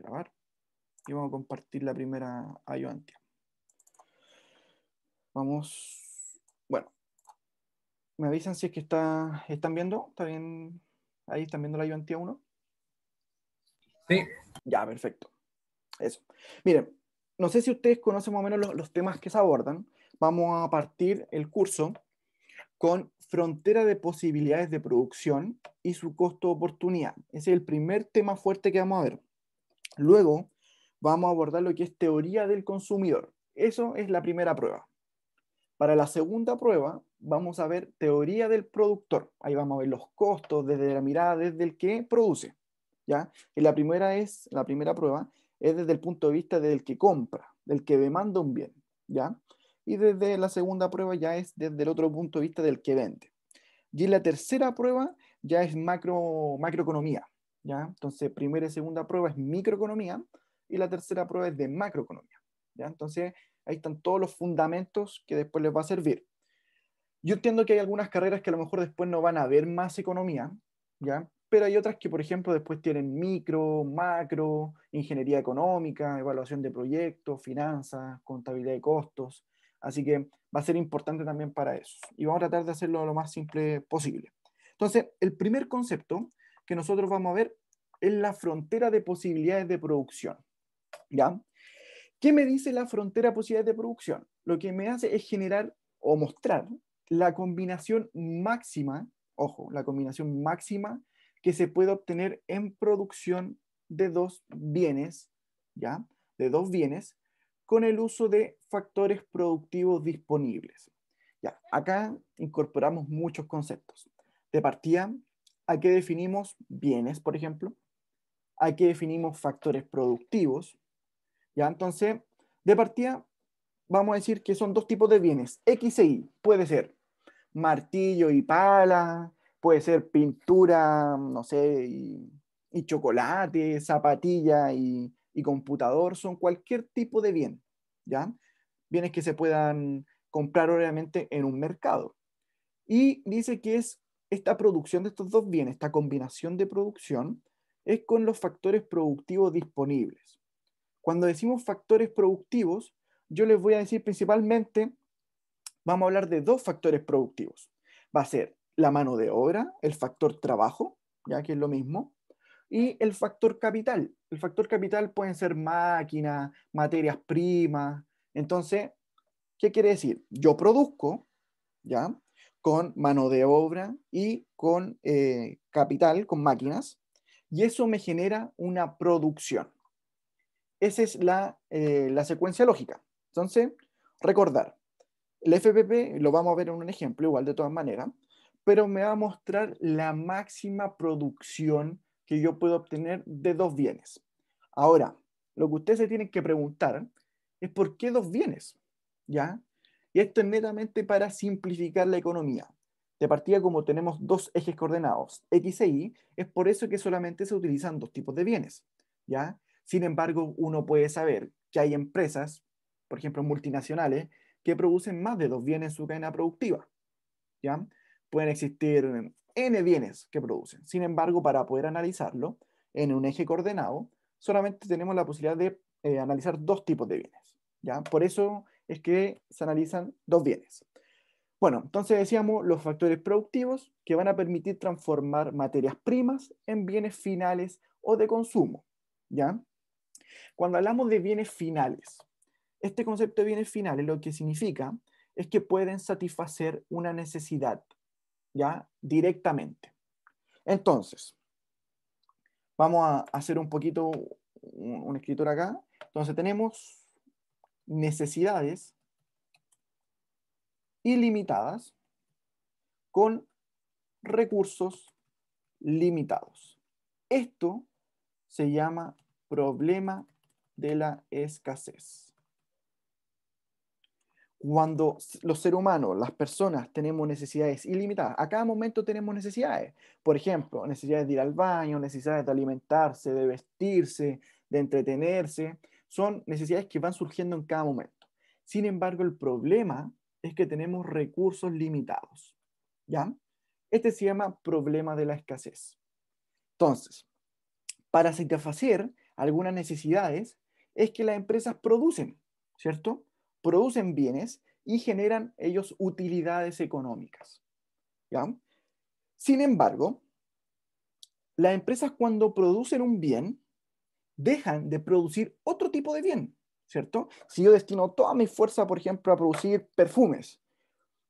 grabar y vamos a compartir la primera ayudantía. Vamos, bueno, me avisan si es que están viendo, ¿está bien? Ahí están viendo la ayudantía 1. Sí. Ya, perfecto. Eso. Miren, no sé si ustedes conocen más o menos los temas que se abordan. Vamos a partir el curso con frontera de posibilidades de producción y su costo-oportunidad. Ese es el primer tema fuerte que vamos a ver. Luego vamos a abordar lo que es teoría del consumidor. Eso es la primera prueba. Para la segunda prueba vamos a ver teoría del productor. Ahí vamos a ver los costos desde la mirada desde el que produce, ¿ya? Y la primera prueba es desde el punto de vista del que compra, del que demanda un bien, ¿ya? Y desde la segunda prueba ya es desde el otro punto de vista del que vende. Y en la tercera prueba ya es macroeconomía, ¿ya? Entonces, primera y segunda prueba es microeconomía y la tercera prueba es de macroeconomía, ¿ya? Entonces, ahí están todos los fundamentos que después les va a servir. Yo entiendo que hay algunas carreras que a lo mejor después no van a ver más economía, ¿ya? Pero hay otras que, por ejemplo, después tienen micro, macro, ingeniería económica, evaluación de proyectos, finanzas, contabilidad de costos. Así que va a ser importante también para eso. Y vamos a tratar de hacerlo lo más simple posible. Entonces, el primer concepto que nosotros vamos a ver es la frontera de posibilidades de producción, ¿ya? ¿Qué me dice la frontera de posibilidades de producción? Lo que me hace es generar o mostrar la combinación máxima, ojo, la combinación máxima que se puede obtener en producción de dos bienes, ¿ya? De dos bienes con el uso de factores productivos disponibles. Ya, acá incorporamos muchos conceptos. De partida, ¿a qué definimos bienes, por ejemplo? ¿A qué definimos factores productivos? ¿Ya? Entonces, de partida, vamos a decir que son dos tipos de bienes, X e Y. Puede ser martillo y pala, puede ser pintura, no sé, y chocolate, zapatilla y computador, son cualquier tipo de bien, ¿ya? Bienes que se puedan comprar obviamente en un mercado. Y dice que es esta producción de estos dos bienes, esta combinación de producción, es con los factores productivos disponibles. Cuando decimos factores productivos, yo les voy a decir principalmente, vamos a hablar de dos factores productivos. Va a ser la mano de obra, el factor trabajo, ya que es lo mismo, y el factor capital. El factor capital pueden ser máquinas, materias primas. Entonces, ¿qué quiere decir? Yo produzco, ¿ya? Con mano de obra y con capital, con máquinas, y eso me genera una producción. Esa es la secuencia lógica. Entonces, recordar, el FPP lo vamos a ver en un ejemplo, igual de todas maneras, pero me va a mostrar la máxima producción que yo puedo obtener de dos bienes. Ahora, lo que ustedes se tienen que preguntar es por qué dos bienes, ¿ya? Y esto es netamente para simplificar la economía. De partida, como tenemos dos ejes coordenados, X e Y, es por eso que solamente se utilizan dos tipos de bienes, ¿ya? Sin embargo, uno puede saber que hay empresas, por ejemplo, multinacionales, que producen más de dos bienes en su cadena productiva, ¿ya? Pueden existir N bienes que producen. Sin embargo, para poder analizarlo en un eje coordenado, solamente tenemos la posibilidad de analizar dos tipos de bienes, ¿ya? Por eso es que se analizan dos bienes. Bueno, entonces decíamos los factores productivos que van a permitir transformar materias primas en bienes finales o de consumo, ¿ya? Cuando hablamos de bienes finales, este concepto de bienes finales lo que significa es que pueden satisfacer una necesidad, ¿ya? Directamente. Entonces, vamos a hacer un poquito una escritura acá. Entonces tenemos necesidades ilimitadas con recursos limitados. Esto se llama problema de la escasez. Cuando los seres humanos, las personas, tenemos necesidades ilimitadas, a cada momento tenemos necesidades. Por ejemplo, necesidades de ir al baño, necesidades de alimentarse, de vestirse, de entretenerse. Son necesidades que van surgiendo en cada momento. Sin embargo, el problema es que tenemos recursos limitados, ¿ya? Este se llama problema de la escasez. Entonces, para satisfacer algunas necesidades, es que las empresas producen, ¿cierto? Producen bienes y generan ellos utilidades económicas, ¿ya? Sin embargo, las empresas cuando producen un bien, dejan de producir otro tipo de bien, ¿cierto? Si yo destino toda mi fuerza, por ejemplo, a producir perfumes,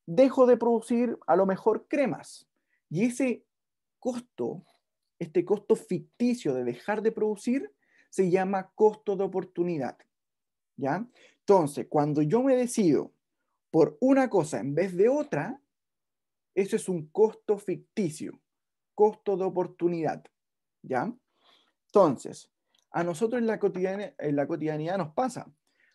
dejo de producir a lo mejor cremas. Y ese costo, este costo ficticio de dejar de producir, se llama costo de oportunidad, ¿ya? Entonces, cuando yo me decido por una cosa en vez de otra, eso es un costo ficticio, costo de oportunidad, ¿ya? Entonces, a nosotros en la cotidianidad nos pasa.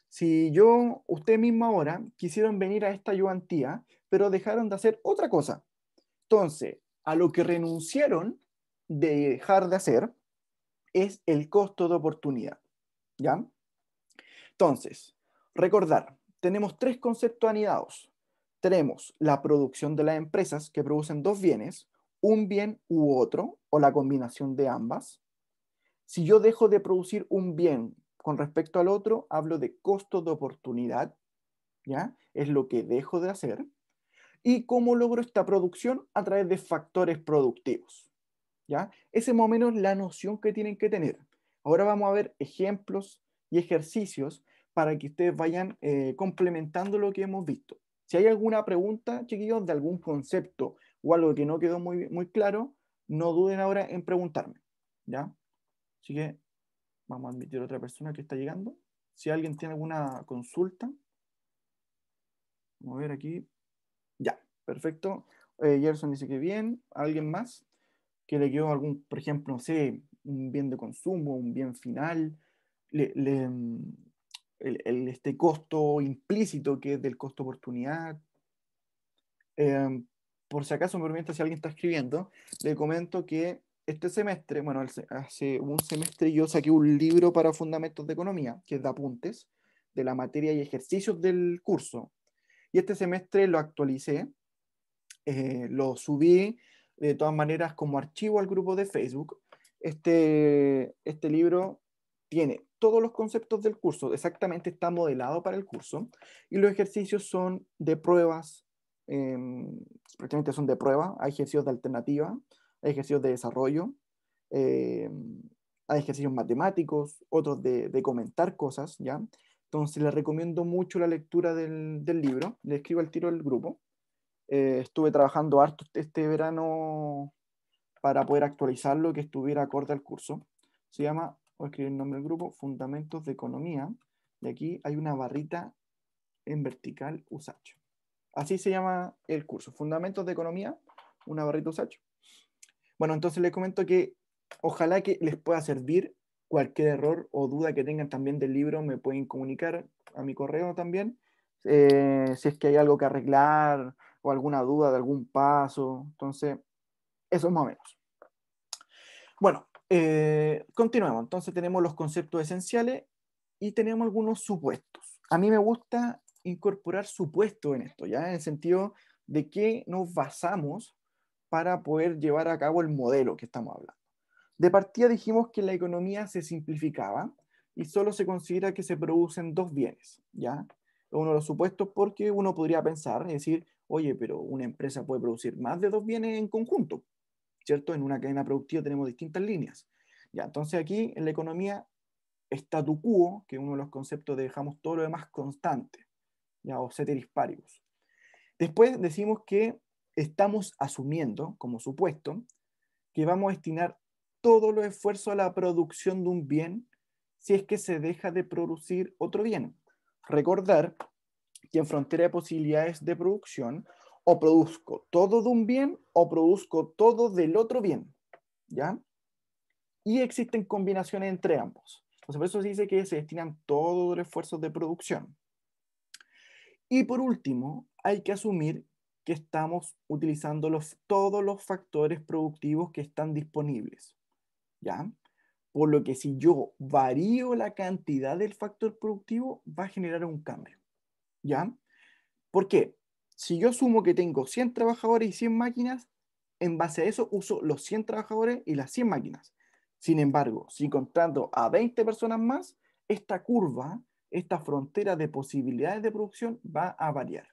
Si yo, usted mismo ahora, quisieron venir a esta ayudantía, pero dejaron de hacer otra cosa. Entonces, a lo que renunciaron de dejar de hacer es el costo de oportunidad, ¿ya? Entonces, recordar, tenemos tres conceptos anidados. Tenemos la producción de las empresas que producen dos bienes, un bien u otro, o la combinación de ambas. Si yo dejo de producir un bien con respecto al otro, hablo de costo de oportunidad, ¿ya? Es lo que dejo de hacer. ¿Y cómo logro esta producción? A través de factores productivos, ¿ya? Esa es más o menos la noción que tienen que tener. Ahora vamos a ver ejemplos y ejercicios para que ustedes vayan complementando lo que hemos visto. Si hay alguna pregunta, chiquillos, de algún concepto o algo que no quedó muy claro, no duden ahora en preguntarme, ¿ya? Así que vamos a admitir a otra persona que está llegando. Si alguien tiene alguna consulta, vamos a ver aquí. Ya, perfecto. Gerson dice que bien. ¿Alguien más que le quedó algún, por ejemplo, no sé, un bien de consumo, un bien final, este costo implícito que es del costo oportunidad? Eh, por si acaso, me permite, si alguien está escribiendo, le comento que este semestre, bueno, hace un semestre yo saqué un libro para fundamentos de economía, que es de apuntes, de la materia y ejercicios del curso. Y este semestre lo actualicé, lo subí de todas maneras como archivo al grupo de Facebook. Este libro tiene todos los conceptos del curso, exactamente está modelado para el curso, y los ejercicios son de pruebas, eh, prácticamente son de prueba, hay ejercicios de alternativa, hay ejercicios de desarrollo, eh, hay ejercicios matemáticos, otros de comentar cosas, ¿ya? Entonces les recomiendo mucho la lectura del libro, le escribo al tiro del grupo. Estuve trabajando harto este verano para poder actualizarlo, que estuviera acorde al curso. Se llama, voy a escribir el nombre del grupo, Fundamentos de Economía. Y aquí hay una barrita en vertical USACH. Así se llama el curso, Fundamentos de Economía, una barrita USACH. Bueno, entonces les comento que ojalá que les pueda servir. Cualquier error o duda que tengan también del libro me pueden comunicar a mi correo también. Si es que hay algo que arreglar o alguna duda de algún paso. Entonces, eso es más o menos. Bueno, continuemos. Entonces tenemos los conceptos esenciales y tenemos algunos supuestos. A mí me gusta incorporar supuestos en esto, ¿ya? En el sentido de que nos basamos para poder llevar a cabo el modelo que estamos hablando. De partida dijimos que la economía se simplificaba y solo se considera que se producen dos bienes, ¿ya? Uno de los supuestos porque uno podría pensar, es decir, oye, pero una empresa puede producir más de dos bienes en conjunto, ¿cierto? En una cadena productiva tenemos distintas líneas. Ya, entonces aquí en la economía, statu quo, que es uno de los conceptos de dejamos todo lo demás constante, ya, o ceteris paribus. Después decimos que estamos asumiendo, como supuesto, que vamos a destinar todos los esfuerzos a la producción de un bien si es que se deja de producir otro bien. Recordar que en frontera de posibilidades de producción, o produzco todo de un bien o produzco todo del otro bien, ¿ya? Y existen combinaciones entre ambos. Entonces, por eso se dice que se destinan todos los esfuerzos de producción. Y por último, hay que asumir que estamos utilizando todos los factores productivos que están disponibles, ¿ya? Por lo que si yo varío la cantidad del factor productivo, va a generar un cambio, ¿ya? ¿Por qué? Si yo asumo que tengo 100 trabajadores y 100 máquinas, en base a eso uso los 100 trabajadores y las 100 máquinas. Sin embargo, si contrato a 20 personas más, esta curva, esta frontera de posibilidades de producción va a variar,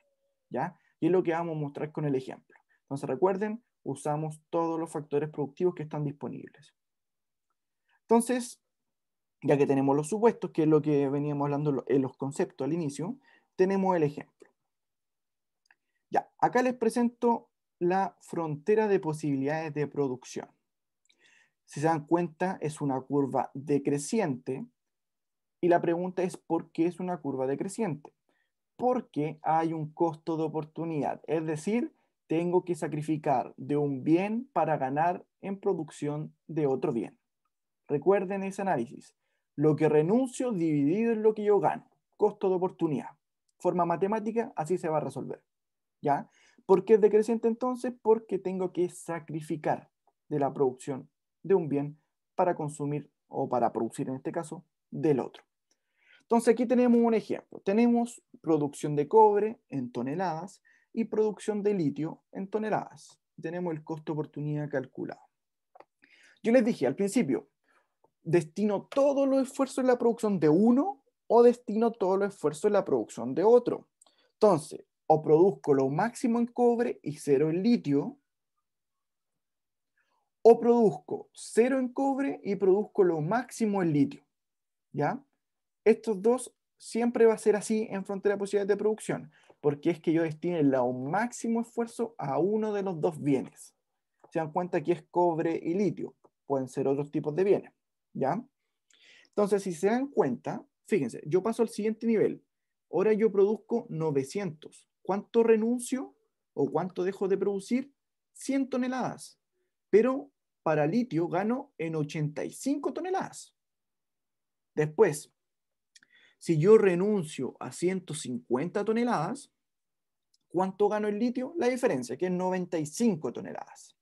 ¿ya? Y es lo que vamos a mostrar con el ejemplo. Entonces recuerden, usamos todos los factores productivos que están disponibles. Entonces, ya que tenemos los supuestos, que es lo que veníamos hablando en los conceptos al inicio, tenemos el ejemplo. Ya, acá les presento la frontera de posibilidades de producción. Si se dan cuenta, es una curva decreciente y la pregunta es ¿por qué es una curva decreciente? Porque hay un costo de oportunidad, es decir, tengo que sacrificar de un bien para ganar en producción de otro bien. Recuerden ese análisis. Lo que renuncio dividido en lo que yo gano. Costo de oportunidad. Forma matemática, así se va a resolver. ¿Ya? ¿Por qué es decreciente entonces? Porque tengo que sacrificar de la producción de un bien para consumir o para producir en este caso del otro. Entonces aquí tenemos un ejemplo. Tenemos producción de cobre en toneladas y producción de litio en toneladas. Tenemos el costo de oportunidad calculado. Yo les dije al principio, ¿destino todos los esfuerzos en la producción de uno o destino todos los esfuerzos en la producción de otro? Entonces, o produzco lo máximo en cobre y cero en litio, o produzco cero en cobre y produzco lo máximo en litio. ¿Ya? Estos dos siempre va a ser así en frontera de posibilidades de producción, porque es que yo destine el máximo esfuerzo a uno de los dos bienes. Se dan cuenta que es cobre y litio, pueden ser otros tipos de bienes. ¿Ya? Entonces, si se dan cuenta, fíjense, yo paso al siguiente nivel. Ahora yo produzco 900. ¿Cuánto renuncio o cuánto dejo de producir? 100 toneladas. Pero para litio gano en 85 toneladas. Después, si yo renuncio a 150 toneladas, ¿cuánto gano en litio? La diferencia, que es 95 toneladas.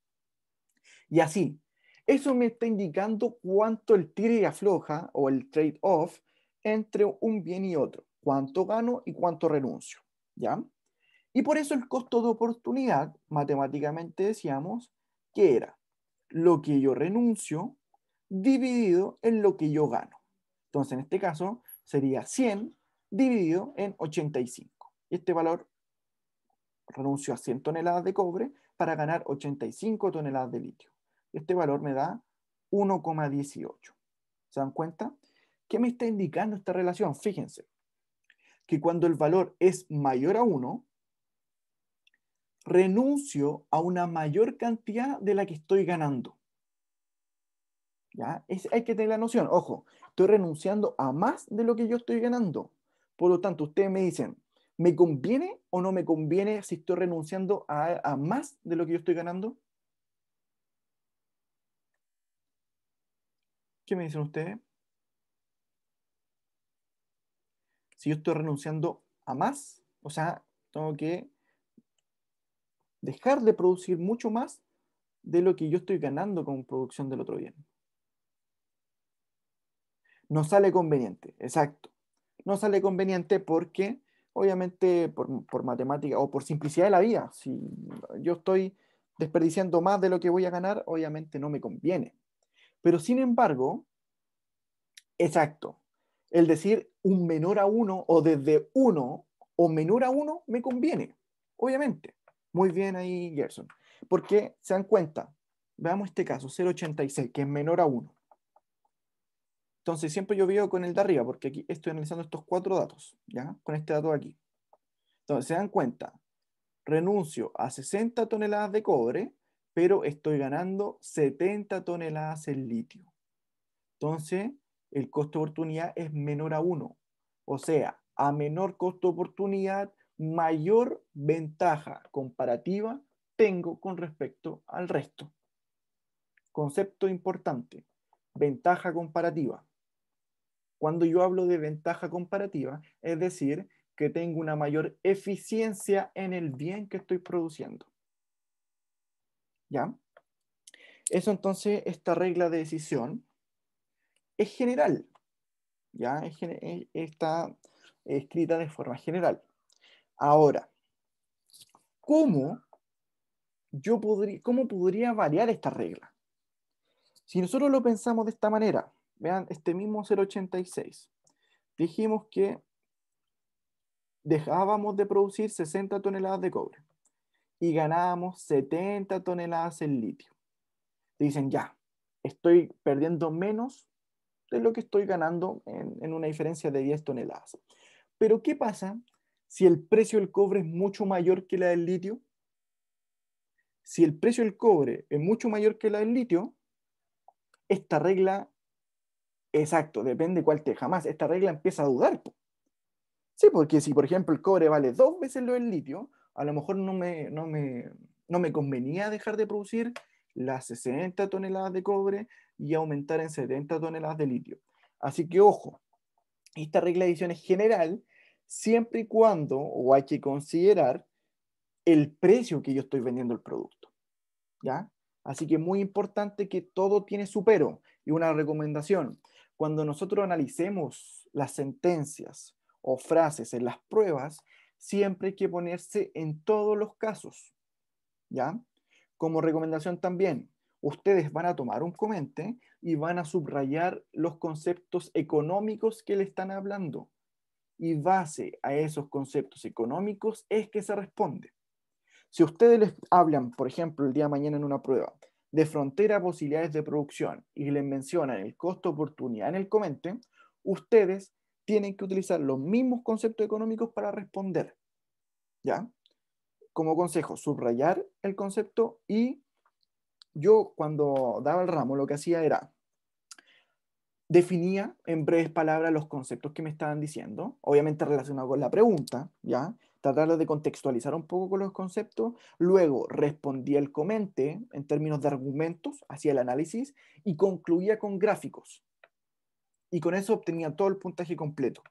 Y así, eso me está indicando cuánto el tira y afloja o el trade-off entre un bien y otro. Cuánto gano y cuánto renuncio. ¿Ya? Y por eso el costo de oportunidad, matemáticamente decíamos, que era lo que yo renuncio dividido en lo que yo gano. Entonces, en este caso, sería 100 dividido en 85. Y este valor, renuncio a 100 toneladas de cobre para ganar 85 toneladas de litio. Este valor me da 1,18. ¿Se dan cuenta? ¿Qué me está indicando esta relación? Fíjense que cuando el valor es mayor a 1, renuncio a una mayor cantidad de la que estoy ganando. ¿Ya? Hay que tener la noción, ojo, estoy renunciando a más de lo que yo estoy ganando. Por lo tanto, ustedes me dicen, ¿me conviene o no me conviene si estoy renunciando a más de lo que yo estoy ganando? ¿Qué me dicen ustedes? Si yo estoy renunciando a más, o sea, tengo que dejar de producir mucho más de lo que yo estoy ganando con producción del otro bien. No sale conveniente, exacto. No sale conveniente porque, obviamente, por matemática o por simplicidad de la vida, si yo estoy desperdiciando más de lo que voy a ganar, obviamente no me conviene. Pero sin embargo, exacto, el decir un menor a uno o desde uno o menor a uno me conviene, obviamente. Muy bien ahí, Gerson. Porque se dan cuenta, veamos este caso, 0,86, que es menor a 1. Entonces siempre yo veo con el de arriba, porque aquí estoy analizando estos cuatro datos, ¿ya? Con este dato de aquí. Entonces se dan cuenta, renuncio a 60 toneladas de cobre, pero estoy ganando 70 toneladas en litio. Entonces, el costo de oportunidad es menor a 1. O sea, a menor costo de oportunidad, mayor ventaja comparativa tengo con respecto al resto. Concepto importante, ventaja comparativa. Cuando yo hablo de ventaja comparativa, es decir, que tengo una mayor eficiencia en el bien que estoy produciendo. ¿Ya? Eso entonces, esta regla de decisión es general. ¿Ya? Está escrita de forma general. Ahora, ¿cómo podría variar esta regla? Si nosotros lo pensamos de esta manera, vean este mismo 0,86, dijimos que dejábamos de producir 60 toneladas de cobre y ganábamos 70 toneladas en litio. Dicen, ya, estoy perdiendo menos de lo que estoy ganando en una diferencia de 10 toneladas. Pero ¿qué pasa si el precio del cobre es mucho mayor que la del litio? Si el precio del cobre es mucho mayor que la del litio, esta regla, exacto, depende cuál te jamás, esta regla empieza a dudar. Sí, porque si por ejemplo el cobre vale 2 veces lo del litio, a lo mejor no me convenía dejar de producir las 60 toneladas de cobre y aumentar en 70 toneladas de litio. Así que ojo, esta regla de adición es general siempre y cuando, o hay que considerar, el precio que yo estoy vendiendo el producto. ¿Ya? Así que es muy importante que todo tiene su pero. Y una recomendación, cuando nosotros analicemos las sentencias o frases en las pruebas, siempre hay que ponerse en todos los casos. ¿Ya? Como recomendación también, ustedes van a tomar un comente y van a subrayar los conceptos económicos que le están hablando. Y base a esos conceptos económicos es que se responde. Si ustedes les hablan, por ejemplo, el día de mañana en una prueba, de frontera a posibilidades de producción y les mencionan el costo de oportunidad en el comente, ustedes tienen que utilizar los mismos conceptos económicos para responder. ¿Ya? Como consejo, subrayar el concepto, y yo cuando daba el ramo lo que hacía era definía en breves palabras los conceptos que me estaban diciendo, obviamente relacionado con la pregunta, ¿ya? Tratar de contextualizar un poco con los conceptos, luego respondía el comente en términos de argumentos, hacía el análisis y concluía con gráficos. Y con eso obtenía todo el puntaje completo,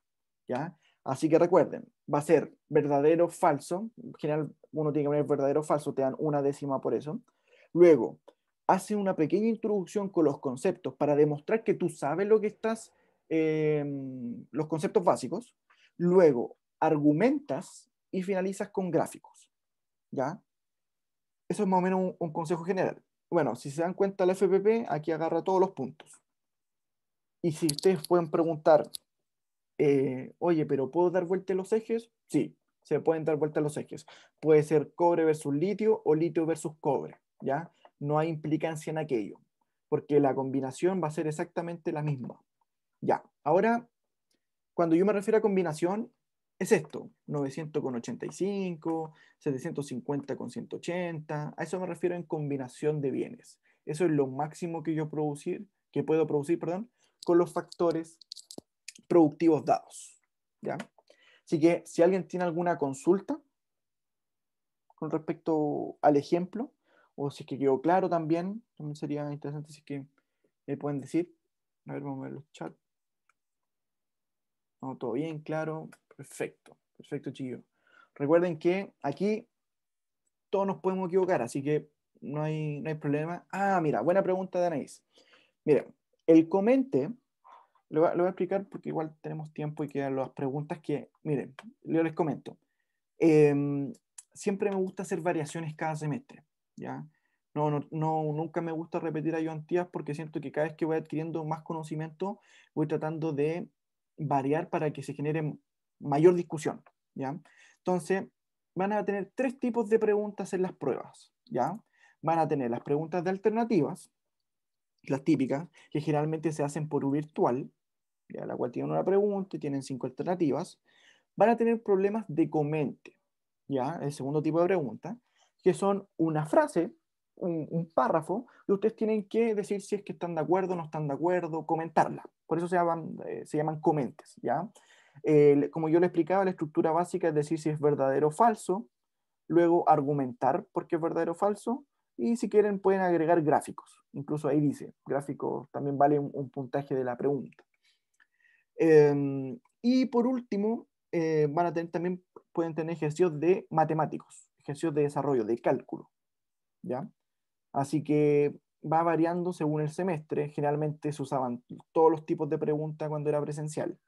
¿ya? Así que recuerden, va a ser verdadero o falso, en general uno tiene que poner verdadero o falso, te dan una décima por eso. Luego, hace una pequeña introducción con los conceptos para demostrar que tú sabes lo que estás, los conceptos básicos. Luego, argumentas y finalizas con gráficos, ¿ya? Eso es más o menos un consejo general. Bueno, si se dan cuenta, la FPP aquí agarra todos los puntos. Y si ustedes pueden preguntar, oye, pero ¿puedo dar vuelta a los ejes? Sí, se pueden dar vuelta a los ejes. Puede ser cobre versus litio o litio versus cobre, ¿ya? No hay implicancia en aquello, porque la combinación va a ser exactamente la misma. Ya, ahora, cuando yo me refiero a combinación, es esto, 900 con 85, 750 con 180, a eso me refiero en combinación de bienes. Eso es lo máximo que puedo producir, perdón, con los factores productivos dados. ¿Ya? Así que si alguien tiene alguna consulta con respecto al ejemplo, o si es que quedó claro también sería interesante si es que me pueden decir. A ver, vamos a ver los chats. No, todo bien, claro. Perfecto, perfecto, chicos. Recuerden que aquí todos nos podemos equivocar, así que no hay problema. Ah, mira, buena pregunta de Anaís. Mira, el comente, lo voy a explicar porque igual tenemos tiempo y quedan las preguntas que, miren, yo les comento. Eh, Siempre me gusta hacer variaciones cada semestre, ¿ya? Nunca me gusta repetir ayudantías porque siento que cada vez que voy adquiriendo más conocimiento, voy tratando de variar para que se genere mayor discusión, ¿ya? Entonces, van a tener tres tipos de preguntas en las pruebas, ¿ya? Van a tener las preguntas de alternativas, las típicas, que generalmente se hacen por virtual, ¿ya? La cual tienen una pregunta y tienen 5 alternativas. Van a tener problemas de comente, ¿ya? El segundo tipo de pregunta, que son una frase, un párrafo, y ustedes tienen que decir si es que están de acuerdo o no están de acuerdo, comentarla. Por eso se llaman comentes, ¿ya? Como yo le explicaba, la estructura básica es decir si es verdadero o falso, luego argumentar por qué es verdadero o falso, y si quieren pueden agregar gráficos. Incluso ahí dice, gráficos también vale un puntaje de la pregunta. Y por último, van a tener también, pueden tener ejercicios de matemáticos, ejercicios de desarrollo, de cálculo, ¿ya? Así que va variando según el semestre. Generalmente se usaban todos los tipos de preguntas cuando era presencial.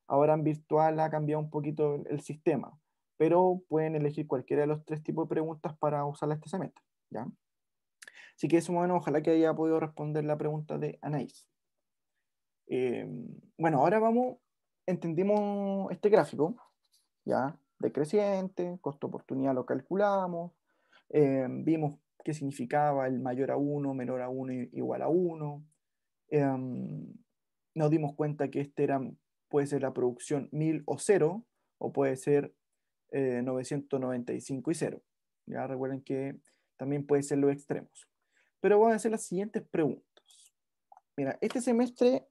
Ahora en virtual ha cambiado un poquito el sistema, pero pueden elegir cualquiera de los tres tipos de preguntas para usarla este semestre, ¿ya? Así que eso más o menos, ojalá que haya podido responder la pregunta de Anaís. Bueno, ahora entendimos este gráfico, ¿ya? Decreciente, costo-oportunidad lo calculamos, vimos qué significaba el mayor a 1, menor a 1, igual a 1. Nos dimos cuenta que puede ser la producción 1000 o 0, o puede ser 995 y 0. Ya recuerden que también puede ser los extremos. Pero voy a hacer las siguientes preguntas. Mira, este semestre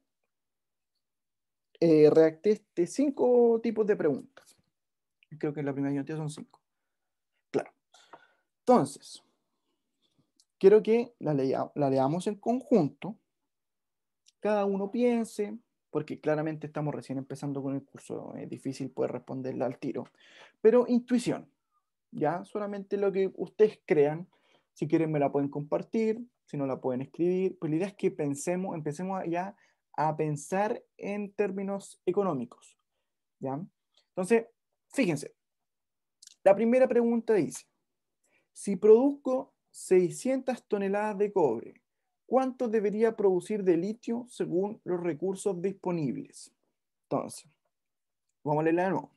redacté 5 tipos de preguntas. Creo que en la primera unidad son 5. Claro. Entonces, quiero que la leamos en conjunto. Cada uno piense, porque claramente estamos recién empezando con el curso. Es difícil poder responderla al tiro. Pero intuición, ¿ya? Solamente lo que ustedes crean. Si quieren me la pueden compartir, si no la pueden escribir. Pues la idea es que empecemos ya a pensar en términos económicos, ¿ya? Entonces, fíjense, la primera pregunta dice, si produzco 600 toneladas de cobre, ¿cuánto debería producir de litio según los recursos disponibles? Entonces, vamos a leerla de nuevo.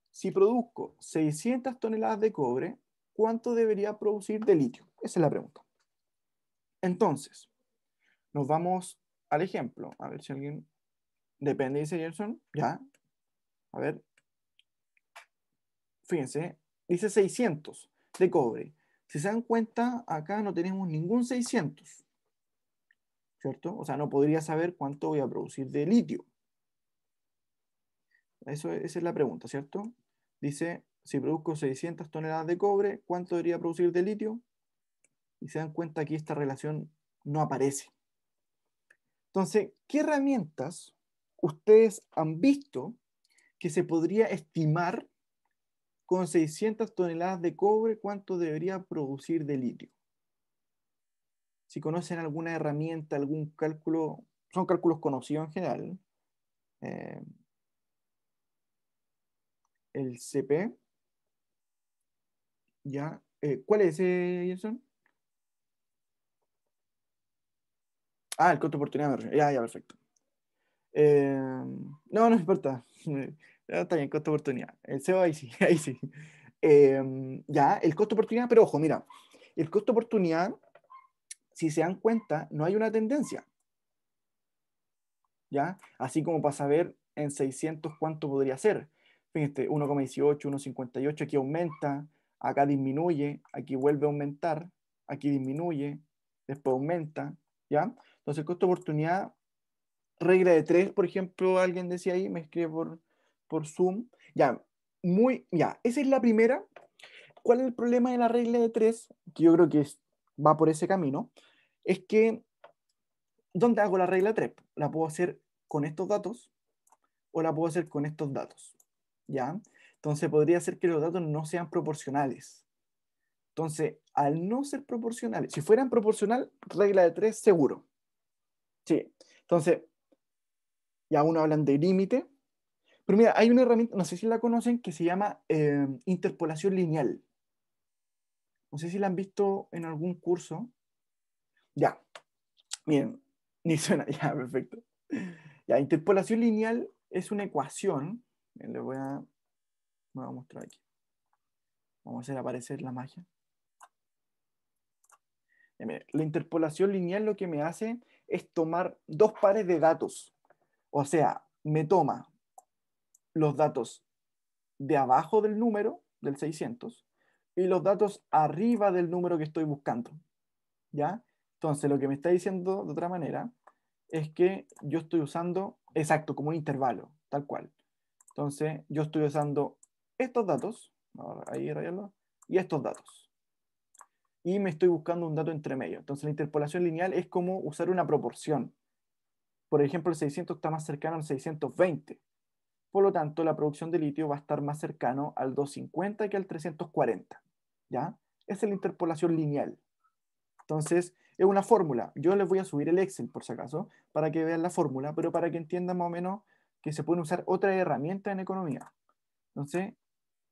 Si produzco 600 toneladas de cobre, ¿cuánto debería producir de litio? Esa es la pregunta. Entonces, nos vamos al ejemplo. A ver si alguien... Depende, dice Gerson. Ya. A ver. Fíjense. Dice 600 de cobre. Si se dan cuenta, acá no tenemos ningún 600. ¿Cierto? O sea, no podría saber cuánto voy a producir de litio. Esa es la pregunta, ¿cierto? Dice, si produzco 600 toneladas de cobre, ¿cuánto debería producir de litio? Y se dan cuenta que esta relación no aparece. Entonces, ¿qué herramientas ustedes han visto que se podría estimar con 600 toneladas de cobre cuánto debería producir de litio? Si conocen alguna herramienta, algún cálculo, son cálculos conocidos en general. eh, el CP, ¿ya? ¿Cuál es ese, Jason? Ah, el costo de oportunidad. Ya, ya, perfecto. No, no importa. Ya está bien, costo de oportunidad. El SEO ahí sí, ahí sí. Ya, el costo de oportunidad, pero ojo, mira, el costo de oportunidad, si se dan cuenta, no hay una tendencia, ¿ya? Así como para saber en 600 cuánto podría ser. Fíjate, 1,18, 1,58, aquí aumenta, acá disminuye, aquí vuelve a aumentar, aquí disminuye, después aumenta, ¿ya? Entonces el costo de oportunidad, regla de 3, por ejemplo, alguien decía ahí, me escribe por Zoom, ya, ya, esa es la primera. ¿Cuál es el problema de la regla de 3? Que yo creo que va por ese camino, es que, ¿dónde hago la regla de 3? La puedo hacer con estos datos o la puedo hacer con estos datos, ¿ya? Entonces podría ser que los datos no sean proporcionales. Entonces, al no ser proporcionales, si fueran proporcional, regla de 3 seguro. Sí. Entonces, ya uno hablan de límite, pero mira, hay una herramienta, no sé si la conocen, que se llama interpolación lineal. No sé si la han visto en algún curso. Ya, miren, ni suena, ya, perfecto. Ya, interpolación lineal es una ecuación. Me voy a mostrar aquí. Vamos a hacer aparecer la magia. Ya, miren, la interpolación lineal lo que me hace es tomar dos pares de datos. O sea, me toma los datos de abajo del número, del 600, y los datos arriba del número que estoy buscando. ¿Ya? Entonces, lo que me está diciendo de otra manera es que yo estoy usando, exacto, como un intervalo, tal cual. Entonces, yo estoy usando estos datos, ahí rayarlo, y estos datos. Y me estoy buscando un dato entre medio. Entonces, la interpolación lineal es como usar una proporción. Por ejemplo, el 600 está más cercano al 620. Por lo tanto, la producción de litio va a estar más cercano al 250 que al 340. ¿Ya? Esa es la interpolación lineal. Entonces, es una fórmula. Yo les voy a subir el Excel, por si acaso, para que vean la fórmula, pero para que entiendan más o menos que se pueden usar otras herramientas en economía. Entonces,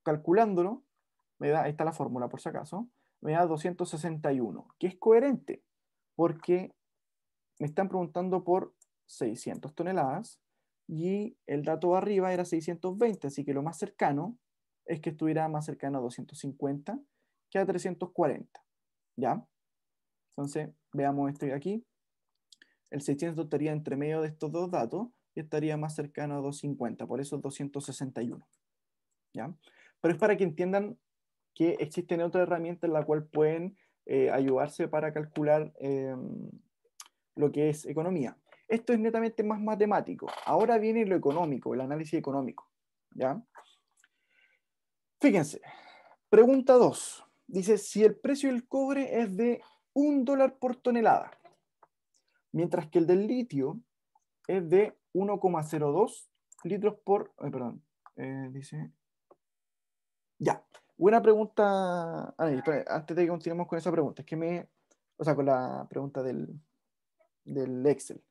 calculándolo, ahí está la fórmula, por si acaso, me da 261, que es coherente, porque me están preguntando por 600 toneladas y el dato de arriba era 620, así que lo más cercano es que estuviera más cercano a 250 que a 340, ¿ya? Entonces, veamos esto de aquí. El 600 estaría entre medio de estos dos datos y estaría más cercano a 250, por eso es 261, ¿ya? Pero es para que entiendan que existen otras herramientas en la cual pueden ayudarse para calcular lo que es economía. Esto es netamente más matemático. Ahora viene lo económico, el análisis económico, ¿ya? Fíjense, pregunta 2. Dice, si el precio del cobre es de $1 por tonelada, mientras que el del litio es de 1,02 litros por... perdón, dice... Ya, buena pregunta. Antes de que continuemos con esa pregunta, es que o sea, con la pregunta del Excel.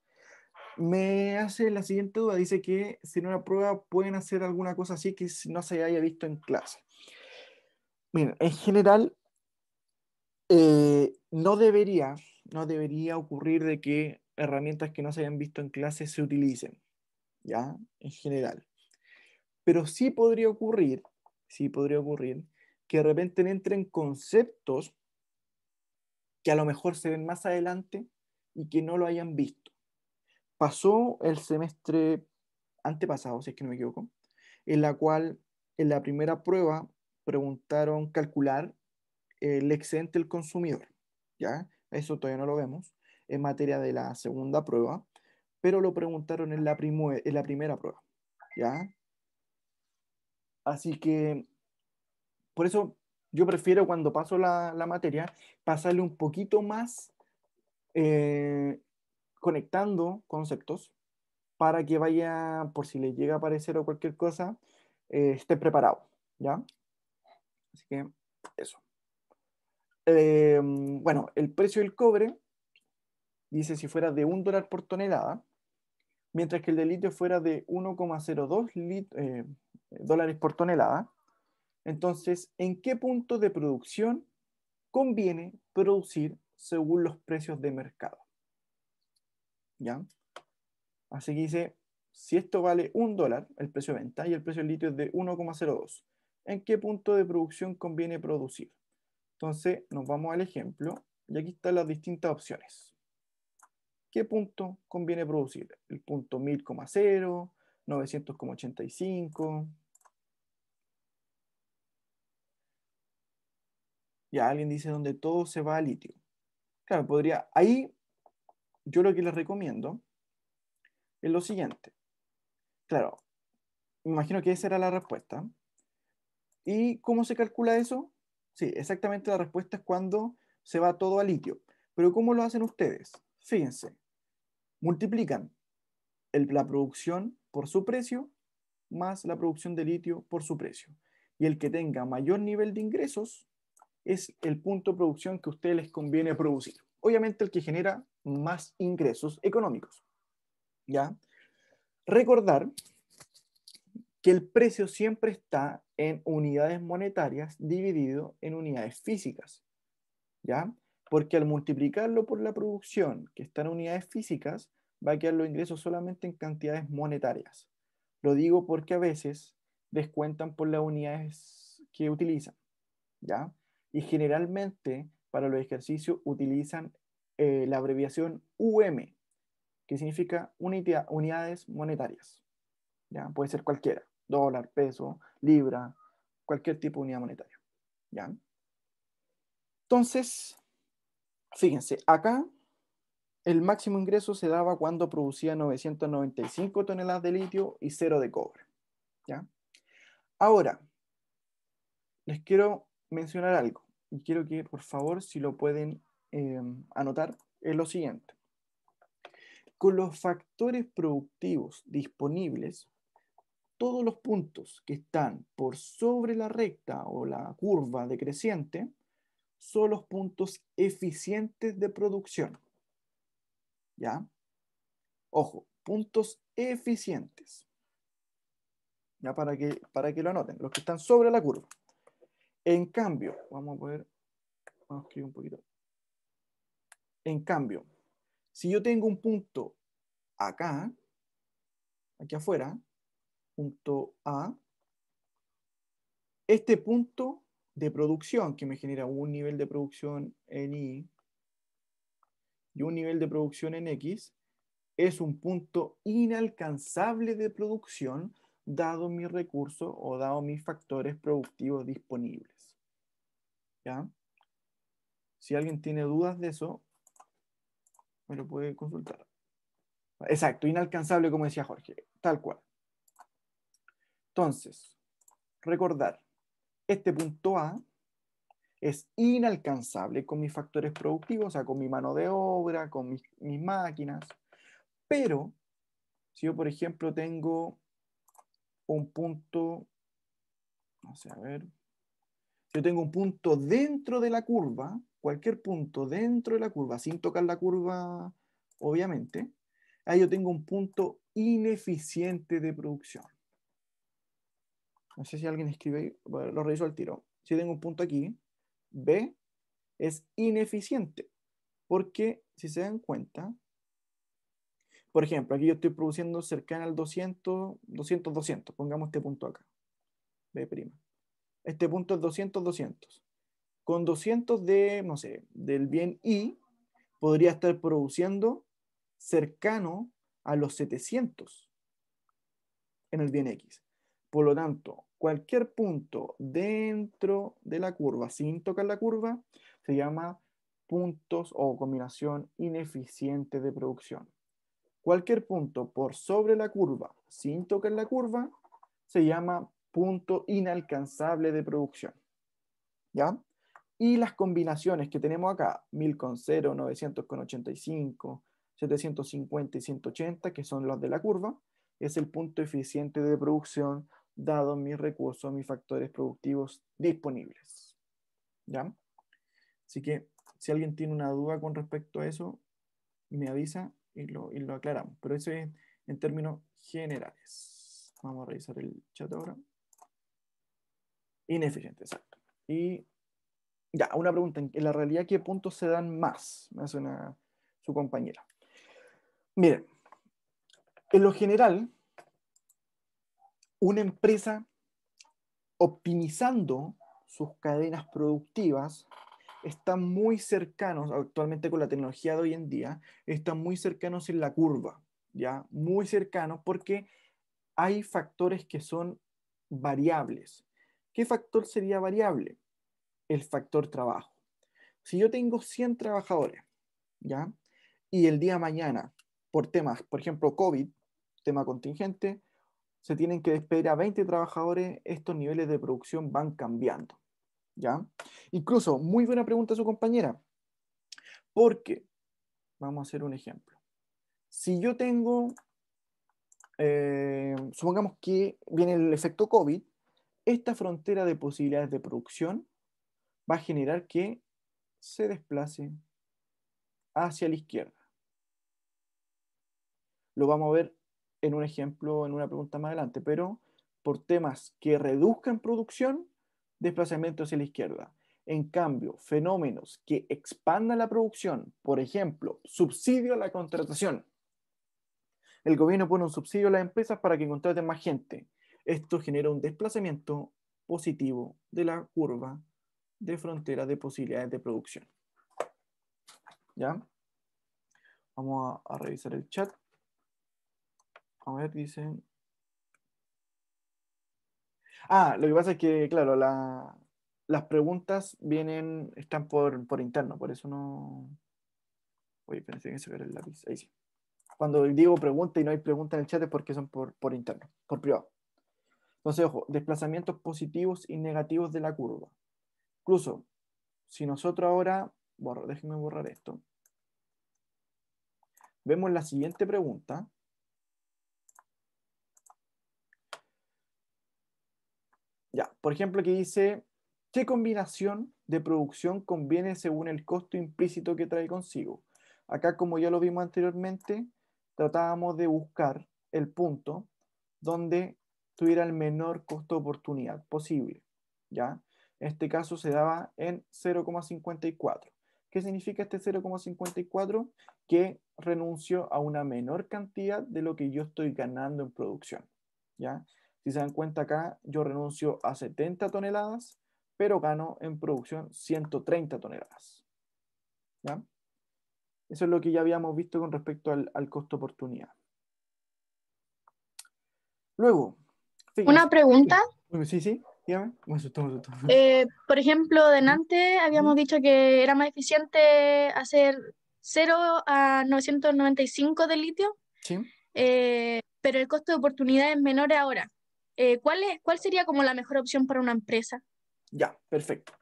Me hace la siguiente duda. Dice que si en una prueba pueden hacer alguna cosa así que no se haya visto en clase. Miren, en general, no debería ocurrir de que herramientas que no se hayan visto en clase se utilicen, ¿ya? En general. Pero sí podría ocurrir que de repente entren conceptos que a lo mejor se ven más adelante y que no lo hayan visto. Pasó el semestre antepasado, si es que no me equivoco, en la cual en la primera prueba preguntaron calcular el excedente del consumidor, ¿ya? Eso todavía no lo vemos en materia de la segunda prueba, pero lo preguntaron en la primera prueba, ¿ya? Así que por eso yo prefiero cuando paso la materia pasarle un poquito más eh, conectando conceptos para que vaya, por si les llega a aparecer o cualquier cosa, esté preparado, ¿ya? Así que eso. Bueno, el precio del cobre dice si fuera de $1 por tonelada, mientras que el de litio fuera de 1,02 dólares por tonelada. Entonces, ¿en qué punto de producción conviene producir según los precios de mercado? ¿Ya? Así que dice, si esto vale $1, el precio de venta, y el precio del litio es de 1,02, ¿en qué punto de producción conviene producir? Entonces, nos vamos al ejemplo, y aquí están las distintas opciones. ¿Qué punto conviene producir? El punto 1000,0, 900,85. Ya alguien dice donde todo se va a litio. Claro, ahí yo lo que les recomiendo es lo siguiente. Claro, me imagino que esa era la respuesta. ¿Y cómo se calcula eso? Sí, exactamente la respuesta es cuando se va todo a litio. Pero ¿cómo lo hacen ustedes? Fíjense, multiplican la producción por su precio más la producción de litio por su precio. Y el que tenga mayor nivel de ingresos es el punto de producción que a ustedes les conviene producir. Obviamente el que genera más ingresos económicos. ¿Ya? Recordar que el precio siempre está en unidades monetarias dividido en unidades físicas, ¿ya? Porque al multiplicarlo por la producción que está en unidades físicas, va a quedar los ingresos solamente en cantidades monetarias. Lo digo porque a veces descuentan por las unidades que utilizan, ¿ya? Y generalmente para los ejercicios utilizan la abreviación UM, que significa unidades monetarias, ¿ya? Puede ser cualquiera, dólar, peso, libra, cualquier tipo de unidad monetaria, ¿ya? Entonces, fíjense, acá el máximo ingreso se daba cuando producía 995 toneladas de litio y 0 de cobre, ¿ya? Ahora, les quiero mencionar algo y quiero que, por favor, si lo pueden anotar, es lo siguiente. Con los factores productivos disponibles, todos los puntos que están por sobre la recta o la curva decreciente son los puntos eficientes de producción. ¿Ya? Ojo, puntos eficientes. ¿Ya? Para que lo anoten, los que están sobre la curva. En cambio, vamos a poner Vamos a escribir un poquito. En cambio, si yo tengo un punto acá, aquí afuera, punto A, este punto de producción que me genera un nivel de producción en Y y un nivel de producción en X, es un punto inalcanzable de producción dado mi recurso o dado mis factores productivos disponibles. ¿Ya? Si alguien tiene dudas de eso, me lo puede consultar. Exacto, inalcanzable como decía Jorge, tal cual. Entonces, recordar, este punto A es inalcanzable con mis factores productivos, o sea, con mi mano de obra, con mis máquinas, pero si yo, por ejemplo, tengo un punto, no sé, a ver, si yo tengo un punto dentro de la curva, cualquier punto dentro de la curva, sin tocar la curva, obviamente, ahí yo tengo un punto ineficiente de producción. No sé si alguien escribe ahí, bueno, lo reviso al tiro. Si tengo un punto aquí, B es ineficiente, porque si se dan cuenta, por ejemplo, aquí yo estoy produciendo cercano al 200, 200, 200, pongamos este punto acá, B'. Este punto es 200, 200. Con 200 de, no sé, del bien Y, podría estar produciendo cercano a los 700 en el bien X. Por lo tanto, cualquier punto dentro de la curva, sin tocar la curva, se llama puntos o combinación ineficiente de producción. Cualquier punto por sobre la curva, sin tocar la curva, se llama punto inalcanzable de producción. ¿Ya? Y las combinaciones que tenemos acá, 1000 con 0, 900 con 85, 750 y 180, que son los de la curva, es el punto eficiente de producción dado mis recursos, mis factores productivos disponibles. ¿Ya? Así que si alguien tiene una duda con respecto a eso, me avisa y lo aclaramos. Pero eso es en términos generales. Vamos a revisar el chat ahora. Ineficiente, exacto. Y ya, una pregunta. ¿En la realidad qué puntos se dan más? Me hace su compañera. Miren, en lo general, una empresa optimizando sus cadenas productivas están muy cercanos, actualmente con la tecnología de hoy en día, están muy cercanos en la curva, ¿ya? Muy cercanos porque hay factores que son variables. ¿Qué factor sería variable? El factor trabajo. Si yo tengo 100 trabajadores, ¿ya? Y el día de mañana, por temas, por ejemplo, COVID, tema contingente, se tienen que despedir a 20 trabajadores, estos niveles de producción van cambiando, ¿ya? Incluso, muy buena pregunta a su compañera, porque, vamos a hacer un ejemplo. Si yo tengo, supongamos que viene el efecto COVID, esta frontera de posibilidades de producción va a generar que se desplace hacia la izquierda. Lo vamos a ver en un ejemplo, en una pregunta más adelante, pero por temas que reduzcan producción, desplazamiento hacia la izquierda. En cambio, fenómenos que expandan la producción, por ejemplo, subsidio a la contratación. El gobierno pone un subsidio a las empresas para que contraten más gente. Esto genera un desplazamiento positivo de la curva de frontera de posibilidades de producción. ¿Ya? Vamos a revisar el chat. A ver, dicen. Lo que pasa es que, claro, las preguntas están por interno, por eso no. Oye, pensé que sacar el lápiz. Ahí sí. Cuando digo pregunta y no hay pregunta en el chat es porque son por interno, por privado. Entonces, ojo, desplazamientos positivos y negativos de la curva. Incluso, si nosotros ahora, déjenme borrar esto. Vemos la siguiente pregunta. Ya, por ejemplo, que dice, ¿qué combinación de producción conviene según el costo implícito que trae consigo? Acá, como ya lo vimos anteriormente, tratábamos de buscar el punto donde tuviera el menor costo de oportunidad posible, ¿ya? En este caso se daba en 0,54. ¿Qué significa este 0,54? Que renuncio a una menor cantidad de lo que yo estoy ganando en producción. ¿Ya? Si se dan cuenta acá, yo renuncio a 70 toneladas, pero gano en producción 130 toneladas. ¿Ya? Eso es lo que ya habíamos visto con respecto al costo oportunidad. Luego, Una fíjense. pregunta. Sí, sí, dígame. Me asustó, me asustó. Por ejemplo, delante habíamos dicho que era más eficiente hacer 0 a 995 de litio, Sí, pero el costo de oportunidad es menor ahora. ¿Cuál sería como la mejor opción para una empresa? ya, perfecto.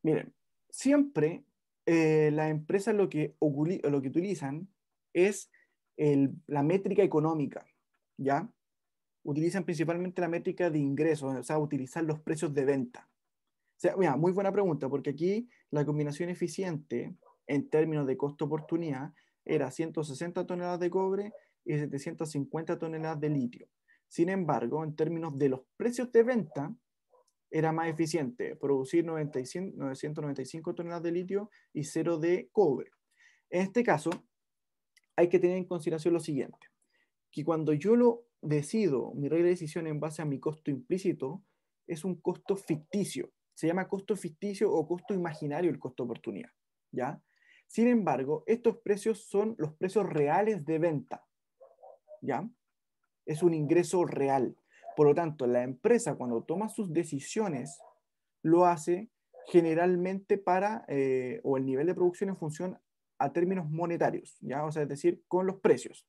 Miren, siempre las empresas lo que utilizan es la métrica económica, ¿ya? Utilizan principalmente la métrica de ingresos, o sea, utilizar los precios de venta. O sea, mira, muy buena pregunta, porque aquí la combinación eficiente en términos de costo-oportunidad era 160 toneladas de cobre y 750 toneladas de litio. Sin embargo, en términos de los precios de venta, era más eficiente producir 995 toneladas de litio y cero de cobre. En este caso, hay que tener en consideración lo siguiente, que cuando yo lo decido, mi regla de decisión en base a mi costo implícito, es un costo ficticio. Se llama costo ficticio o costo imaginario el costo de oportunidad, ¿ya? Sin embargo, estos precios son los precios reales de venta, ¿ya? Es un ingreso real. Por lo tanto, la empresa cuando toma sus decisiones lo hace generalmente o el nivel de producción en función a términos monetarios, ¿ya? O sea, es decir, con los precios.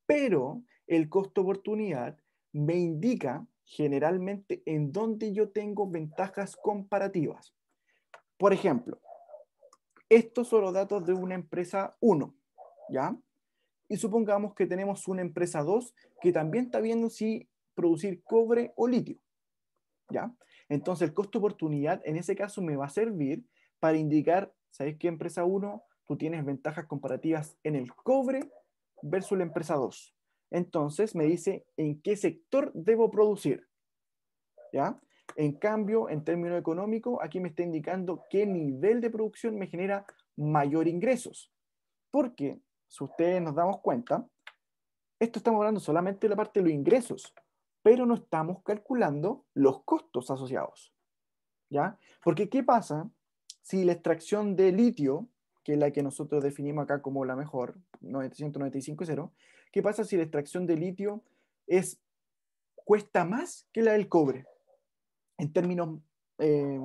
Pero el costo oportunidad me indica generalmente en dónde yo tengo ventajas comparativas. Por ejemplo, estos son los datos de una empresa 1, ¿ya? Y supongamos que tenemos una empresa 2 que también está viendo si producir cobre o litio, ¿ya? Entonces el costo oportunidad en ese caso me va a servir para indicar, ¿sabes qué empresa 1? Tú tienes ventajas comparativas en el cobre versus la empresa 2. Entonces me dice en qué sector debo producir, ¿ya? En cambio, en términos económicos, aquí me está indicando qué nivel de producción me genera mayor ingresos. Porque, si ustedes nos damos cuenta, esto estamos hablando solamente de la parte de los ingresos, pero no estamos calculando los costos asociados, ¿ya? Porque, ¿qué pasa si la extracción de litio, que es la que nosotros definimos acá como la mejor, 995,0, qué pasa si la extracción de litio cuesta más que la del cobre, en términos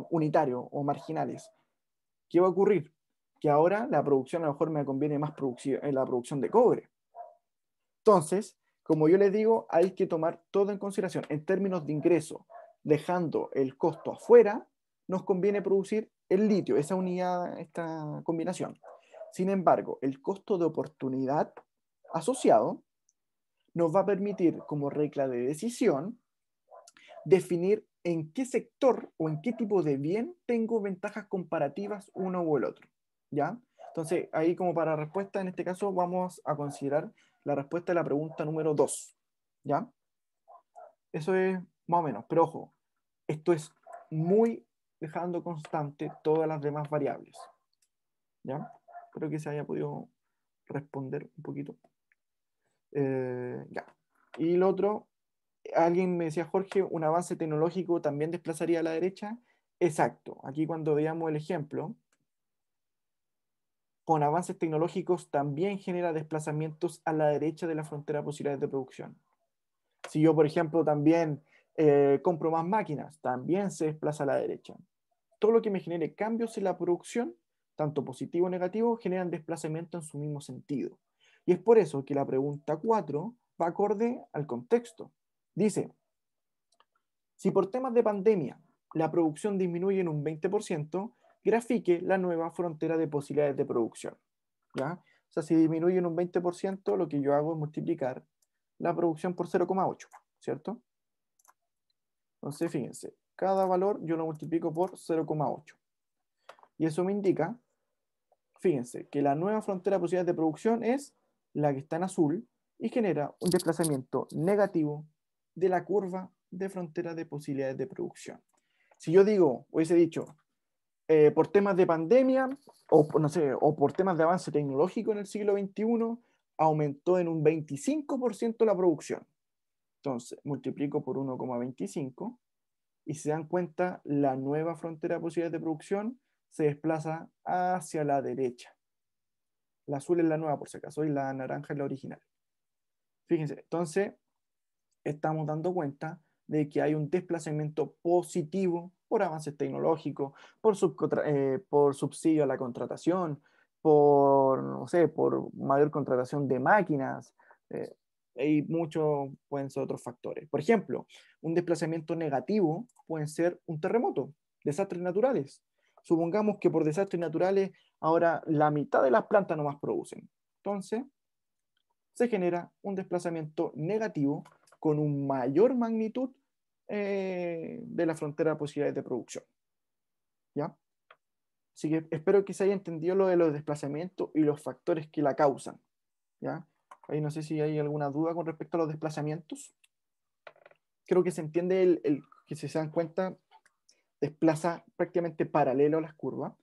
unitarios o marginales? ¿Qué va a ocurrir? Que ahora la producción a lo mejor me conviene más en la producción de cobre. Entonces, como yo les digo, hay que tomar todo en consideración. En términos de ingreso, dejando el costo afuera, nos conviene producir el litio, esa unidad, esta combinación. Sin embargo, el costo de oportunidad asociado nos va a permitir, como regla de decisión, definir en qué sector o en qué tipo de bien tengo ventajas comparativas uno u el otro, ¿ya? Entonces, ahí como para respuesta, en este caso vamos a considerar la respuesta de la pregunta número 2, ¿ya? Eso es más o menos, pero ojo, esto es muy dejando constante todas las demás variables, ¿ya? Creo que se haya podido responder un poquito. Ya. Y lo otro, alguien me decía, Jorge, ¿un avance tecnológico también desplazaría a la derecha? Exacto. Aquí cuando veamos el ejemplo, con avances tecnológicos también genera desplazamientos a la derecha de la frontera de posibilidades de producción. Si yo, por ejemplo, también compro más máquinas, también se desplaza a la derecha. Todo lo que me genere cambios en la producción, tanto positivo o negativo, generan desplazamiento en su mismo sentido. Y es por eso que la pregunta 4 va acorde al contexto. Dice, si por temas de pandemia la producción disminuye en un 20%, grafique la nueva frontera de posibilidades de producción, ¿ya? O sea, si disminuye en un 20%, lo que yo hago es multiplicar la producción por 0,8, ¿cierto? Entonces, fíjense, cada valor yo lo multiplico por 0,8. Y eso me indica, fíjense, que la nueva frontera de posibilidades de producción es la que está en azul y genera un desplazamiento negativo de la curva de frontera de posibilidades de producción. Si yo hubiese dicho, por temas de pandemia, no sé, o por temas de avance tecnológico en el siglo XXI, aumentó en un 25% la producción. Entonces, multiplico por 1,25 y se dan cuenta, la nueva frontera de posibilidades de producción se desplaza hacia la derecha. La azul es la nueva, por si acaso, y la naranja es la original. Fíjense, entonces estamos dando cuenta de que hay un desplazamiento positivo por avances tecnológicos, por subsidio a la contratación, por, no sé, por mayor contratación de máquinas, y muchos pueden ser otros factores. Por ejemplo, un desplazamiento negativo puede ser un terremoto, desastres naturales. Supongamos que por desastres naturales ahora la mitad de las plantas nomás producen. Entonces, se genera un desplazamiento negativo con un mayor magnitud de la frontera de posibilidades de producción. ¿Ya? Así que espero que se haya entendido lo de los desplazamientos y los factores que la causan. ¿Ya? Ahí no sé si hay alguna duda con respecto a los desplazamientos. Creo que se entiende que, si se dan cuenta, desplaza prácticamente paralelo a las curvas.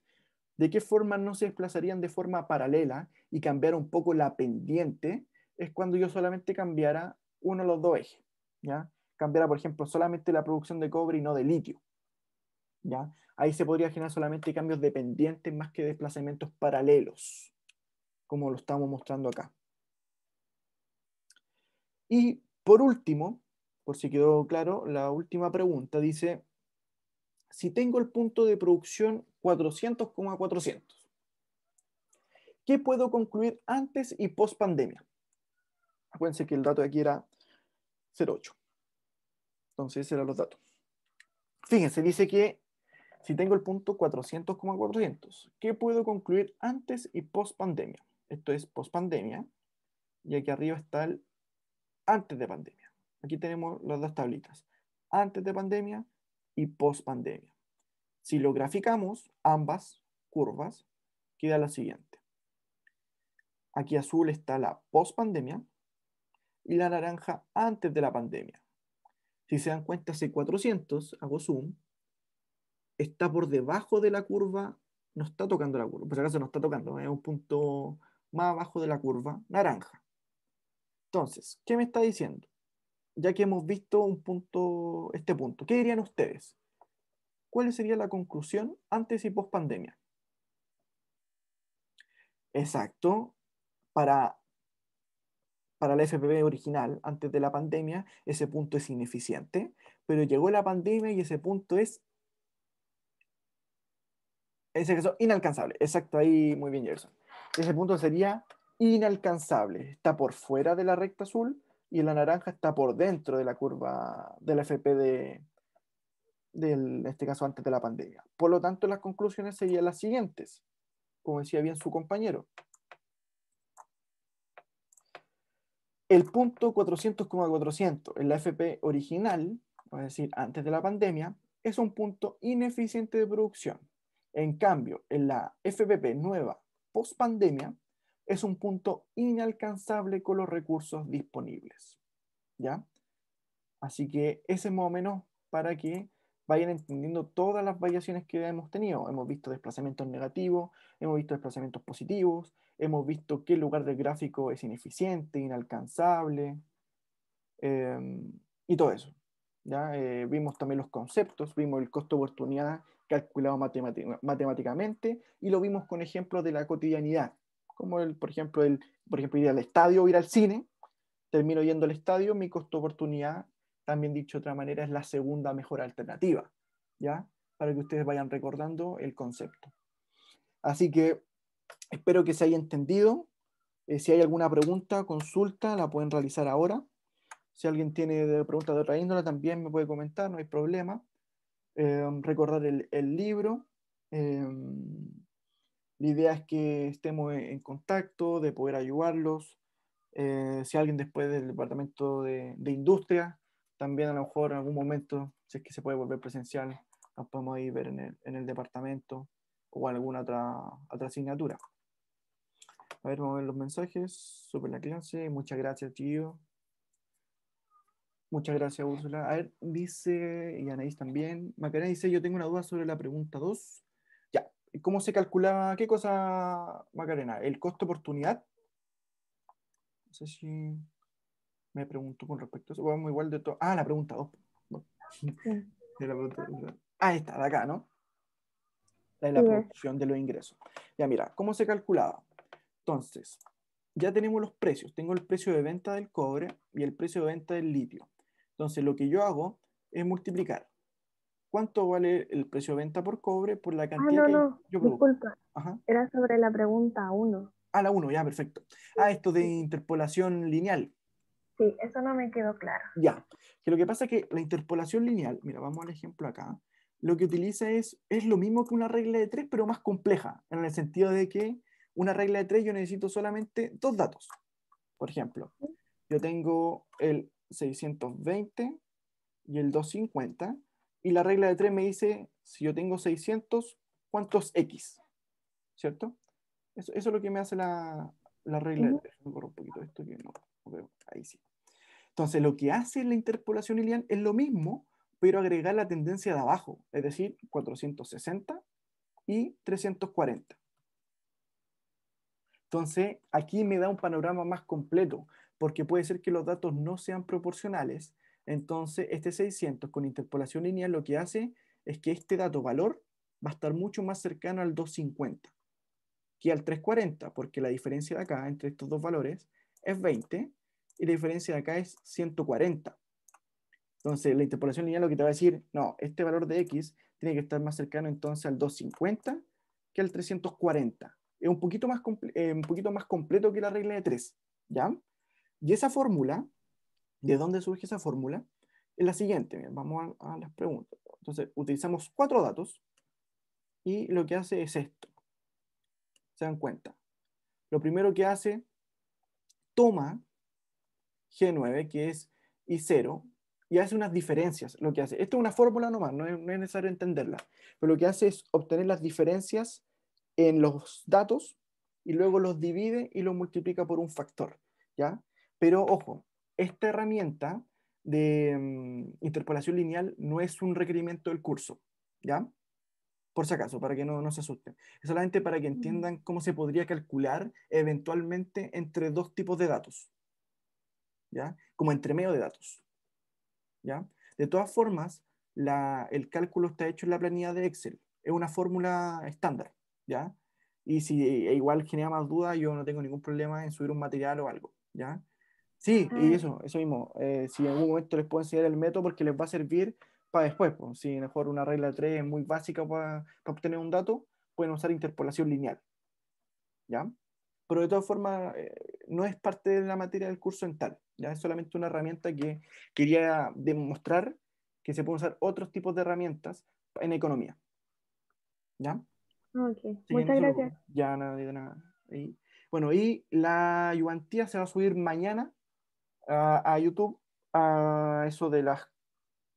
¿De qué forma no se desplazarían de forma paralela y cambiar un poco la pendiente? Es cuando yo solamente cambiara uno de los dos ejes, ¿ya? Cambiara, por ejemplo, solamente la producción de cobre y no de litio, ¿ya? Ahí se podría generar solamente cambios de pendiente más que desplazamientos paralelos, como lo estamos mostrando acá. Y por último, por si quedó claro, la última pregunta dice, si tengo el punto de producción 400,400, ¿qué puedo concluir antes y post pandemia? Acuérdense que el dato de aquí era 0,8. Entonces, esos eran los datos. Fíjense, dice que si tengo el punto 400,400, ¿qué puedo concluir antes y post pandemia? Esto es post pandemia. Y aquí arriba está el antes de pandemia. Aquí tenemos las dos tablitas. Antes de pandemia y post pandemia. Si lo graficamos, ambas curvas, queda la siguiente. Aquí azul está la post pandemia y la naranja antes de la pandemia. Si se dan cuenta, ese 400, hago zoom, está por debajo de la curva, no está tocando la curva, por si acaso no está tocando, es un punto más abajo de la curva, naranja. Entonces, ¿qué me está diciendo? Ya que hemos visto este punto, ¿qué dirían ustedes? ¿Cuál sería la conclusión antes y post pandemia? Exacto, para, para la FPV original, antes de la pandemia, ese punto es ineficiente, pero llegó la pandemia y ese punto es, en ese caso, inalcanzable. Exacto, ahí muy bien, Gerson. Ese punto sería inalcanzable. Está por fuera de la recta azul y la naranja está por dentro de la curva de la FP en este caso, antes de la pandemia. Por lo tanto, las conclusiones serían las siguientes, como decía bien su compañero. El punto 400,400 en la FP original, es decir, antes de la pandemia, es un punto ineficiente de producción. En cambio, en la FPP nueva post pandemia, es un punto inalcanzable con los recursos disponibles. ¿Ya? Así que ese es más o menos para que vayan entendiendo todas las variaciones que hemos tenido. Hemos visto desplazamientos negativos, hemos visto desplazamientos positivos, hemos visto qué lugar del gráfico es ineficiente, inalcanzable, eh, y todo eso. ¿Ya? Vimos también los conceptos, vimos el costo de oportunidad calculado matemáticamente y lo vimos con ejemplos de la cotidianidad, como por ejemplo, ir al estadio o ir al cine. Termino yendo al estadio, mi costo de oportunidad, también dicho de otra manera, es la segunda mejor alternativa, ¿ya? Para que ustedes vayan recordando el concepto. Así que espero que se haya entendido. Si hay alguna pregunta, consulta, la pueden realizar ahora. Si alguien tiene preguntas de otra índole, también me puede comentar, no hay problema. Recordar el libro. La idea es que estemos en contacto, de poder ayudarlos. Si alguien después del departamento de industria, también a lo mejor en algún momento, si es que se puede volver presencial, nos podemos ir ver en el departamento o en alguna otra asignatura. A ver, vamos a ver los mensajes. Súper la clase. Muchas gracias, tío. Muchas gracias, Úrsula. A ver, dice, y Anaís también. Macarena dice, yo tengo una duda sobre la pregunta 2. Ya, ¿cómo se calculaba? ¿Qué cosa, Macarena? ¿El costo oportunidad? No sé si me preguntó con respecto a eso. Vamos igual de todo. Ah, la pregunta 2. Sí, Ah, esta, de acá, ¿no? La de sí la es. producción de los ingresos. Ya, mira, ¿cómo se calculaba? Entonces, ya tenemos los precios. Tengo el precio de venta del cobre y el precio de venta del litio. Entonces, lo que yo hago es multiplicar cuánto vale el precio de venta por cobre por la Ah, cantidad no, que no, yo produzco. disculpa. Ajá. Era sobre la pregunta uno. Ah, la uno, ya, perfecto. Ah, esto de interpolación lineal. Sí, eso no me quedó claro. Ya. Que lo que pasa es que la interpolación lineal, mira, vamos al ejemplo acá, lo que utiliza es lo mismo que una regla de tres, pero más compleja, en el sentido de que una regla de tres yo necesito solamente dos datos. Por ejemplo, yo tengo el 620 y el 250, y la regla de tres me dice, si yo tengo 600, ¿cuántos X? ¿Cierto? Eso es lo que me hace la regla de Ujú. tres. Me borro un poquito esto que no veo. Ahí sí. Entonces, lo que hace la interpolación lineal es lo mismo, pero agregar la tendencia de abajo, es decir, 460 y 340. Entonces, aquí me da un panorama más completo, porque puede ser que los datos no sean proporcionales. Entonces, este 600 con interpolación lineal lo que hace es que este dato valor va a estar mucho más cercano al 250 que al 340, porque la diferencia de acá entre estos dos valores es 20 y la diferencia de acá es 140. Entonces, la interpolación lineal lo que te va a decir, no, este valor de X tiene que estar más cercano entonces al 250 que al 340. Es un poquito más completo que la regla de 3, ¿ya? Y esa fórmula, ¿de dónde surge esa fórmula? Es la siguiente, bien, vamos a las preguntas. Entonces, utilizamos cuatro datos y lo que hace es esto. ¿Se dan cuenta? Lo primero que hace, toma G9, que es I0, y hace unas diferencias. Lo que hace, esto es una fórmula nomás, no es necesario entenderla, pero lo que hace es obtener las diferencias en los datos y luego los divide y los multiplica por un factor, ¿ya? Pero ojo, esta herramienta de interpolación lineal no es un requerimiento del curso, ¿ya? Por si acaso, para que no se asusten. Es solamente para que Mm. entiendan cómo se podría calcular eventualmente entre dos tipos de datos, ¿ya? Como entre medio de datos, ¿ya? De todas formas, el cálculo está hecho en la planilla de Excel. Es una fórmula estándar, ¿ya? Y si igual genera más dudas, yo no tengo ningún problema en subir un material o algo, ¿ya? Sí, y Ah, eso mismo. Si en algún momento les puedo enseñar el método porque les va a servir para después, pues. Si mejor una regla de tres es muy básica para obtener un dato, pueden usar interpolación lineal, ¿ya? Pero de todas formas, no es parte de la materia del curso en tal, ¿ya? Es solamente una herramienta que quería demostrar que se pueden usar otros tipos de herramientas en economía, ¿ya? ok, Así que en muchas eso gracias. ya nada de nada. Bueno, y la ayudantía se va a subir mañana a YouTube a eso de las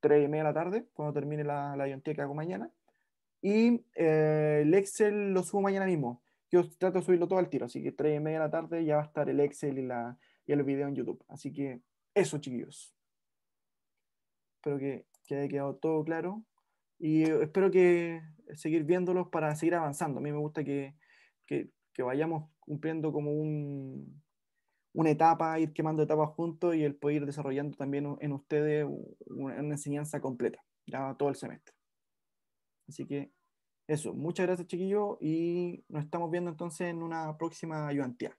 3:30 de la tarde, cuando termine la ayudantía que hago mañana. Y el Excel lo subo mañana mismo. Yo trato de subirlo todo al tiro, así que 3:30 de la tarde ya va a estar el Excel y el video en YouTube. Así que eso, chiquillos. Espero que haya quedado todo claro. Y espero que seguir viéndolos para seguir avanzando. A mí me gusta que vayamos cumpliendo como una etapa, ir quemando etapas juntos y el poder ir desarrollando también en ustedes una enseñanza completa, ya todo el semestre. Así que eso, muchas gracias chiquillos y nos estamos viendo entonces en una próxima ayudantía.